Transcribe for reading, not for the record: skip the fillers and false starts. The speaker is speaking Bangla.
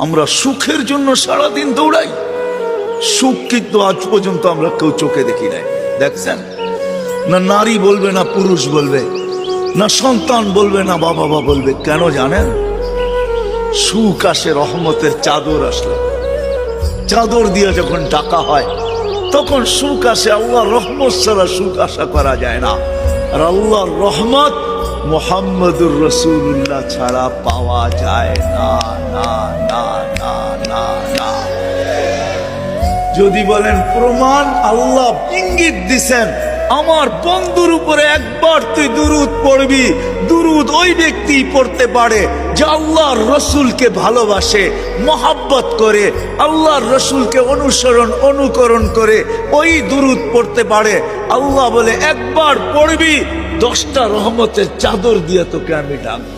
আমরা সুখের জন্য সারাদিন দৌড়াই, সুখ কিন্তু আজ পর্যন্ত আমরা কেউ চোখে দেখি নাই। দেখছেন না? নারী বলবে না পুরুষ বলবে, না সন্তান বলবে না বাবা বলবে। কেন জানেন? সুখ আসে রহমতের চাদর আসলে, চাদর দিয়ে যখন টাকা হয় তখন সুখ আসে। আল্লাহর রহমত ছাড়া সুখ আশা করা যায় না। আর আল্লাহর রহমত মুহাম্মদুর রাসূলুল্লাহ ছাড়া পাওয়া যায় না, না না না না না। যদি বলেন প্রমাণ, আল্লাহ ইঙ্গিত দিছেন, আমার বন্ধুর উপরে একবার তুই দুরূদ পড়বি, দুরূদ ওই ব্যক্তি পড়তে পারে যে আল্লাহর রসুলকে ভালোবাসে, মহাব্বত করে, আল্লাহর রসুলকে অনুকরণ করে ওই দুরূদ পড়তে পারে। আল্লাহ বলে একবার পড়বি, 10টা রহমতের চাদর দিয়ে তোকে আমি ডাকবো।